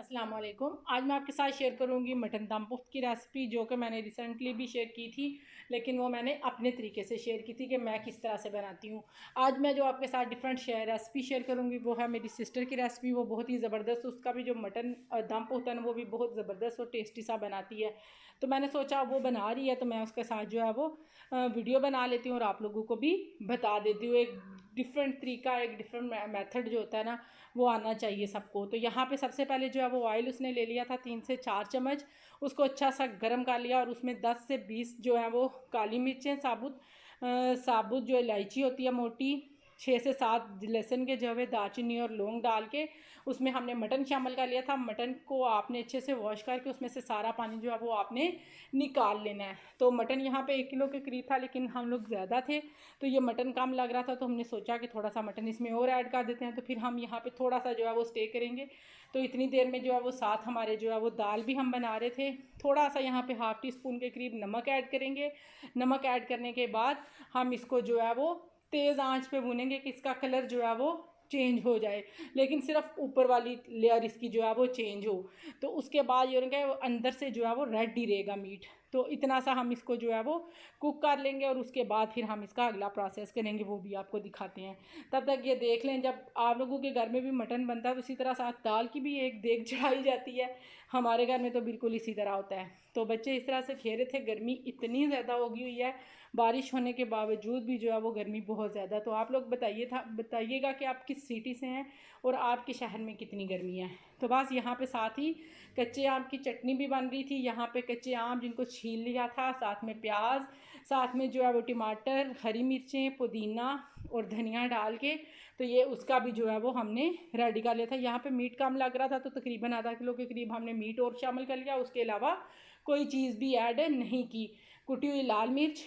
अस्सलाम वालेकुम। आज मैं आपके साथ शेयर करूंगी मटन दम पुख्त की रेसिपी, जो कि मैंने रिसेंटली भी शेयर की थी, लेकिन वो मैंने अपने तरीके से शेयर की थी कि मैं किस तरह से बनाती हूँ। आज मैं जो आपके साथ डिफरेंट रेसिपी शेयर करूंगी वो है मेरी सिस्टर की रेसिपी। वो बहुत ही ज़बरदस्त, उसका भी जो मटन दम पुख्त है ना, वो भी बहुत ज़बरदस्त और टेस्टी सा बनाती है। तो मैंने सोचा वो बना रही है तो मैं उसके साथ जो है वो वीडियो बना लेती हूँ और आप लोगों को भी बता देती हूँ। एक डिफरेंट तरीका, एक डिफरेंट मेथड जो होता है ना, वो आना चाहिए सबको। तो यहाँ पे सबसे पहले जो है वो ऑयल उसने ले लिया था 3 से 4 चम्मच। उसको अच्छा सा गर्म कर लिया और उसमें 10 से 20 जो है वो काली मिर्चें साबुत, साबुत जो इलायची होती है मोटी, 6 से 7 लहसुन के जवे, दालचीनी और लौंग डाल के उसमें हमने मटन शामिल कर लिया था। मटन को आपने अच्छे से वॉश करके उसमें से सारा पानी जो है वो आपने निकाल लेना है। तो मटन यहाँ पे 1 किलो के करीब था, लेकिन हम लोग ज़्यादा थे तो ये मटन कम लग रहा था, तो हमने सोचा कि थोड़ा सा मटन इसमें और ऐड कर देते हैं। तो फिर हम यहाँ पे थोड़ा सा जो है वो स्टे करेंगे। तो इतनी देर में जो है वो साथ हमारे जो है वो दाल भी हम बना रहे थे। थोड़ा सा यहाँ पे हाफ़ टी स्पून के करीब नमक ऐड करेंगे। नमक ऐड करने के बाद हम इसको जो है वो तेज़ आंच पे भूनेंगे कि इसका कलर जो है वो चेंज हो जाए, लेकिन सिर्फ ऊपर वाली लेयर इसकी जो है वो चेंज हो। तो उसके बाद ये रहेगा अंदर से जो है वो रेड ही रहेगा मीट। तो इतना सा हम इसको जो है वो कुक कर लेंगे और उसके बाद फिर हम इसका अगला प्रोसेस करेंगे, वो भी आपको दिखाते हैं। तब तक ये देख लें, जब आप लोगों के घर में भी मटन बनता है तो इसी तरह साथ दाल की भी एक देग चढ़ाई जाती है। हमारे घर में तो बिल्कुल इसी तरह होता है। तो बच्चे इस तरह से खेल रहे थे। गर्मी इतनी ज़्यादा हो गई हुई है, बारिश होने के बावजूद भी जो है वो गर्मी बहुत ज़्यादा। तो आप लोग बताइएगा कि आप किस सिटी से हैं और आपके शहर में कितनी गर्मी है। तो बस यहाँ पे साथ ही कच्चे आम की चटनी भी बन रही थी। यहाँ पे कच्चे आम जिनको छील लिया था, साथ में प्याज, साथ में जो है वो टमाटर, हरी मिर्चें, पुदीना और धनिया डाल के, तो ये उसका भी जो है वो हमने रेडी कर लिया था। यहाँ पे मीट कम लग रहा था तो तकरीबन आधा किलो के करीब हमने मीट और शामिल कर लिया। उसके अलावा कोई चीज़ भी ऐड नहीं की। कुटी हुई लाल मिर्च,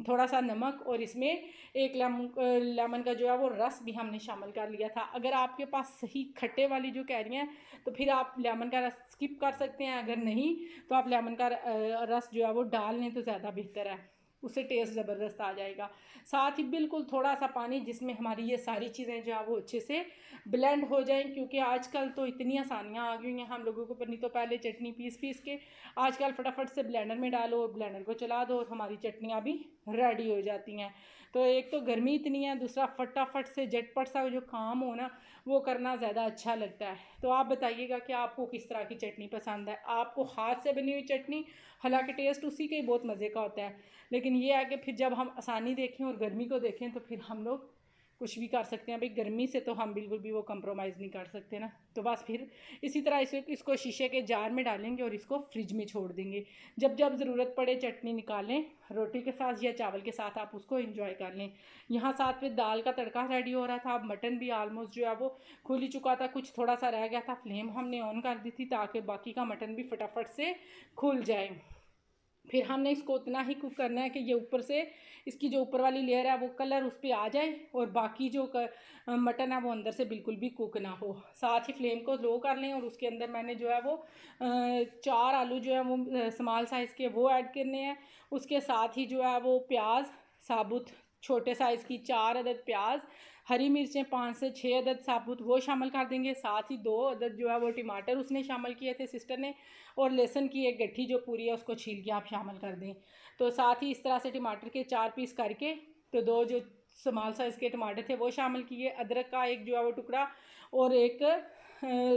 थोड़ा सा नमक और इसमें एक लेमन का जो है वो रस भी हमने शामिल कर लिया था। अगर आपके पास सही खट्टे वाली जो कह रही हैं तो फिर आप लेमन का रस स्किप कर सकते हैं, अगर नहीं तो आप लेमन का रस जो है वो डाल लें तो ज़्यादा बेहतर है, उससे टेस्ट ज़बरदस्त आ जाएगा। साथ ही बिल्कुल थोड़ा सा पानी जिसमें हमारी ये सारी चीज़ें जो है वो अच्छे से ब्लेंड हो जाएं, क्योंकि आजकल तो इतनी आसानियाँ आ गई हैं हम लोगों को। नहीं तो पहले चटनी पीस पीस के, आजकल फटाफट से ब्लेंडर में डालो और ब्लेंडर को चला दो और हमारी चटनियाँ भी रेडी हो जाती हैं। तो एक तो गर्मी इतनी है, दूसरा फटाफट से झटपट सा जो काम हो ना वो करना ज़्यादा अच्छा लगता है। तो आप बताइएगा कि आपको किस तरह की चटनी पसंद है। आपको हाथ से बनी हुई चटनी, हालांकि टेस्ट उसी के ही बहुत मज़े का होता है, लेकिन ये है कि फिर जब हम आसानी देखें और गर्मी को देखें तो फिर हम लोग कुछ भी कर सकते हैं। भाई गर्मी से तो हम बिल्कुल भी वो कंप्रोमाइज़ नहीं कर सकते ना। तो बस फिर इसी तरह इसको शीशे के जार में डालेंगे और इसको फ्रिज में छोड़ देंगे। जब जब ज़रूरत पड़े चटनी निकालें, रोटी के साथ या चावल के साथ आप उसको एंजॉय कर लें। यहाँ साथ में दाल का तड़का रेडी हो रहा था। अब मटन भी ऑलमोस्ट जो है वो खुल ही चुका था, कुछ थोड़ा सा रह गया था। फ्लेम हमने ऑन कर दी थी ताकि बाकी का मटन भी फटाफट से खुल जाए। फिर हमने इसको उतना ही कुक करना है कि ये ऊपर से इसकी जो ऊपर वाली लेयर है वो कलर उस पर आ जाए और बाकी जो मटन है वो अंदर से बिल्कुल भी कुक ना हो। साथ ही फ्लेम को लो कर लें और उसके अंदर मैंने जो है वो 4 आलू जो है वो स्मॉल साइज़ के वो ऐड करने हैं। उसके साथ ही जो है वो प्याज साबुत, छोटे साइज़ की 4 अदद प्याज, हरी मिर्चें 5 से 6 अदद साबुत वो शामिल कर देंगे। साथ ही 2 अदद जो है वो टमाटर उसने शामिल किए थे सिस्टर ने, और लहसुन की एक गट्ठी जो पूरी है उसको छील के आप शामिल कर दें। तो साथ ही इस तरह से टमाटर के 4 पीस करके, तो 2 जो स्मॉल साइज़ के टमाटर थे वो शामिल किए। अदरक का एक जो है वो टुकड़ा और एक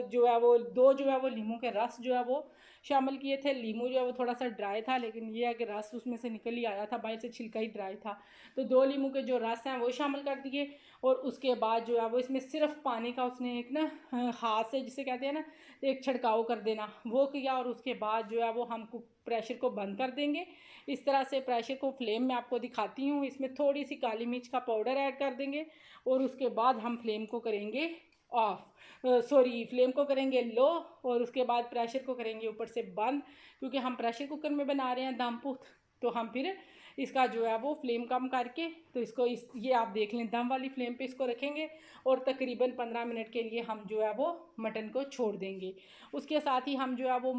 जो है वो 2 जो है वो लीमू के रस जो है वो शामिल किए थे। लीमू जो है वो थोड़ा सा ड्राई था, लेकिन ये है कि रस उसमें से निकल ही आया था, बाहर से छिलका ही ड्राई था। तो 2 लीमू के जो रस हैं वो शामिल कर दिए। और उसके बाद जो है वो इसमें सिर्फ पानी का उसने एक ना हाथ से जिसे कहते हैं ना एक छिड़काव कर देना वो किया। और उसके बाद जो है वो हम प्रेशर को बंद कर देंगे। इस तरह से प्रेशर को फ्लेम में आपको दिखाती हूँ। इसमें थोड़ी सी काली मिर्च का पाउडर ऐड कर देंगे और उसके बाद हम फ्लेम को करेंगे ऑफ, सॉरी फ्लेम को करेंगे लो, और उसके बाद प्रेशर को करेंगे ऊपर से बंद, क्योंकि हम प्रेशर कुकर में बना रहे हैं दम पुख्त। तो हम फिर इसका जो है वो फ्लेम कम करके, तो इसको ये आप देख लें दम वाली फ्लेम पे इसको रखेंगे और तकरीबन 15 मिनट के लिए हम जो है वो मटन को छोड़ देंगे। उसके साथ ही हम जो है वो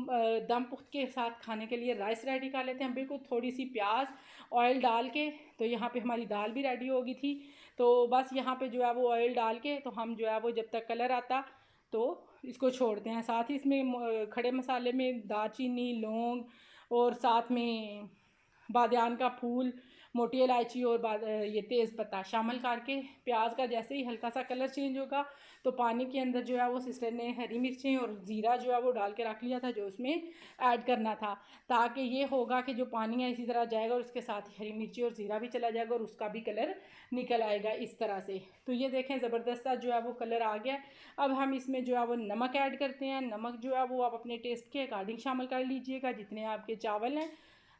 दम पुख्त के साथ खाने के लिए राइस रेडी कर लेते हैं। बिल्कुल थोड़ी सी प्याज ऑयल डाल के, तो यहाँ पे हमारी दाल भी रेडी हो गई थी। तो बस यहाँ पे जो है वो ऑयल डाल के, तो हम जो है वो जब तक कलर आता तो इसको छोड़ते हैं। साथ ही इसमें खड़े मसाले में दालचीनी, लौंग और साथ में बादियान का फूल, मोटी इलायची और ये तेज़पत्ता शामिल करके प्याज का जैसे ही हल्का सा कलर चेंज होगा तो पानी के अंदर जो है वो सिस्टर ने हरी मिर्चें और ज़ीरा जो है वो डाल के रख लिया था, जो उसमें ऐड करना था, ताकि ये होगा कि जो पानी है इसी तरह जाएगा और उसके साथ हरी मिर्ची और ज़ीरा भी चला जाएगा और उसका भी कलर निकल आएगा इस तरह से। तो ये देखें ज़बरदस्त जो है वो कलर आ गया। अब हम इसमें जो है वो नमक ऐड करते हैं। नमक जो है वो आप अपने टेस्ट के अकॉर्डिंग शामिल कर लीजिएगा, जितने आपके चावल हैं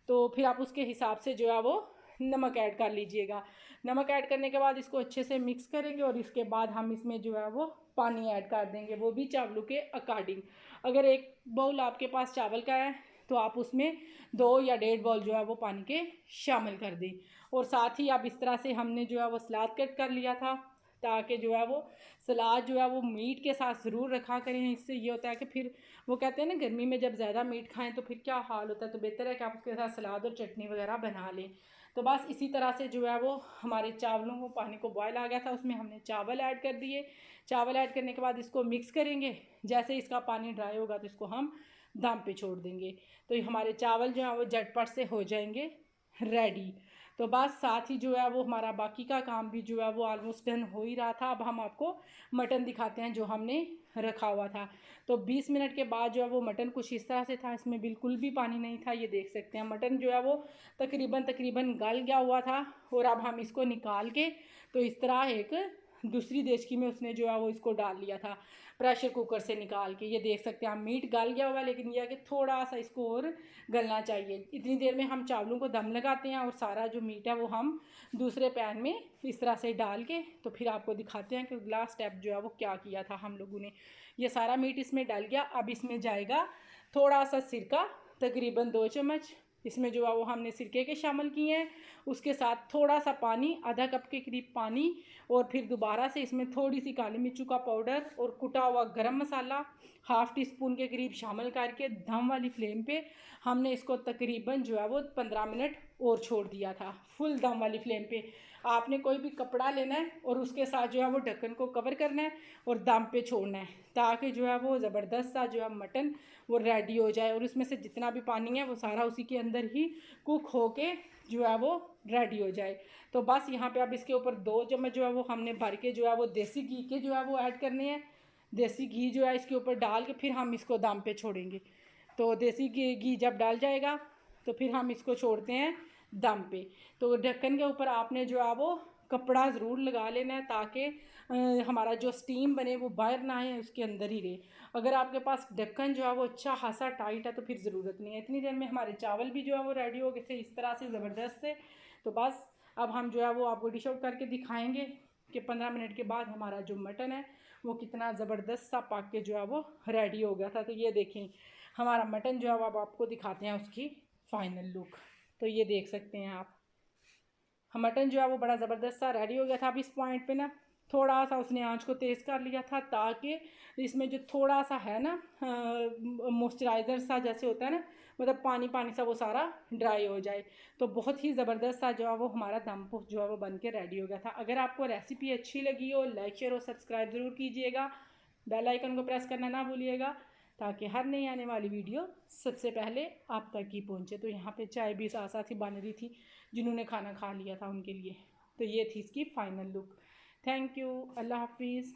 तो फिर आप उसके हिसाब से जो है वो नमक ऐड कर लीजिएगा। नमक ऐड करने के बाद इसको अच्छे से मिक्स करेंगे और इसके बाद हम इसमें जो है वो पानी ऐड कर देंगे, वो भी चावलों के अकॉर्डिंग। अगर एक बाउल आपके पास चावल का है तो आप उसमें 2 या 1.5 बाउल जो है वो पानी के शामिल कर दें। और साथ ही आप इस तरह से हमने जो है वो सलाद कट कर लिया था, ताकि जो है वो सलाद जो है वो मीट के साथ ज़रूर रखा करें। इससे ये होता है कि फिर वो कहते हैं ना गर्मी में जब ज़्यादा मीट खाएं तो फिर क्या हाल होता है, तो बेहतर है कि आप उसके साथ सलाद और चटनी वगैरह बना लें। तो बस इसी तरह से जो है वो हमारे चावलों को पानी को बॉयल आ गया था, उसमें हमने चावल ऐड कर दिए। चावल ऐड करने के बाद इसको मिक्स करेंगे। जैसे इसका पानी ड्राई होगा तो इसको हम दम पे छोड़ देंगे, तो ये हमारे चावल जो है वो झटपट से हो जाएंगे रेडी। तो बस साथ ही जो है वो हमारा बाकी का काम भी जो है वो ऑलमोस्ट डन हो ही रहा था। अब हम आपको मटन दिखाते हैं जो हमने रखा हुआ था। तो 20 मिनट के बाद जो है वो मटन कुछ इस तरह से था, इसमें बिल्कुल भी पानी नहीं था, ये देख सकते हैं। मटन जो है वो तकरीबन गल गया हुआ था। और अब हम इसको निकाल के तो इस तरह एक दूसरी देचकी में उसने जो है वो इसको डाल लिया था प्रेशर कुकर से निकाल के। ये देख सकते हैं मीट गल गया हुआ, लेकिन यह कि थोड़ा सा इसको और गलना चाहिए। इतनी देर में हम चावलों को दम लगाते हैं और सारा जो मीट है वो हम दूसरे पैन में इस तरह से डाल के तो फिर आपको दिखाते हैं कि अगला स्टेप जो है वो क्या किया था हम लोगों ने। ये सारा मीट इसमें डल गया। अब इसमें जाएगा थोड़ा सा सिरका, तकरीबन 2 चम्मच इसमें जो है वो हमने सिरके के शामिल किए हैं। उसके साथ थोड़ा सा पानी, आधा कप के करीब पानी, और फिर दोबारा से इसमें थोड़ी सी काली मिर्चों का पाउडर और कुटा हुआ गरम मसाला 1/2 टीस्पून के करीब शामिल करके दम वाली फ्लेम पे हमने इसको तकरीबन जो है वो 15 मिनट और छोड़ दिया था, फुल दम वाली फ्लेम पे। आपने कोई भी कपड़ा लेना है और उसके साथ जो है वो ढक्कन को कवर करना है और दम पे छोड़ना है, ताकि जो है वो ज़बरदस्त सा जो है मटन वो रेडी हो जाए और उसमें से जितना भी पानी है वो सारा उसी के अंदर ही कुक हो के जो है वो रेडी हो जाए। तो बस यहाँ पे अब इसके ऊपर 2 चम्मच जो है वो हमने भर के जो है वो देसी घी के जो है वो ऐड करने हैं। देसी घी जो है इसके ऊपर डाल के फिर हम इसको दम पे छोड़ेंगे। तो देसी घी जब डाल जाएगा तो फिर हम इसको छोड़ते हैं दम पे। तो ढक्कन के ऊपर आपने जो है वो कपड़ा ज़रूर लगा लेना है, ताकि हमारा जो स्टीम बने वो बाहर ना आए, उसके अंदर ही रहे। अगर आपके पास ढक्कन जो है वो अच्छा खासा टाइट है तो फिर ज़रूरत नहीं है। इतनी देर में हमारे चावल भी जो है वो रेडी हो गए थे इस तरह से ज़बरदस्त से। तो बस अब हम जो है वो आपको डिश आउट करके दिखाएंगे कि 15 मिनट के बाद हमारा जो मटन है वो कितना ज़बरदस्त सा पक के जो है वो रेडी हो गया था। तो ये देखें हमारा मटन जो है वो अब आपको दिखाते हैं उसकी फाइनल लुक। तो ये देख सकते हैं आप, मटन जो है वो बड़ा ज़बरदस्त सा रेडी हो गया था। अब इस पॉइंट पे ना थोड़ा सा उसने आंच को तेज़ कर लिया था, ताकि इसमें जो थोड़ा सा है ना मॉइस्चराइज़र सा जैसे होता है ना, मतलब पानी पानी सा, वो सारा ड्राई हो जाए। तो बहुत ही ज़बरदस्त सा जो है वो हमारा दम पोह जो है वो बन के रेडी हो गया था। अगर आपको रेसिपी अच्छी लगी हो, लाइक शेयर और सब्सक्राइब ज़रूर कीजिएगा। बेल आइकन को प्रेस करना ना भूलिएगा, ताकि हर नई आने वाली वीडियो सबसे पहले आप तक ही पहुंचे। तो यहाँ पे चाय भी साथ साथ ही बन रही थी, जिन्होंने खाना खा लिया था उनके लिए। तो ये थी इसकी फ़ाइनल लुक। थैंक यू, अल्लाह हाफिज़।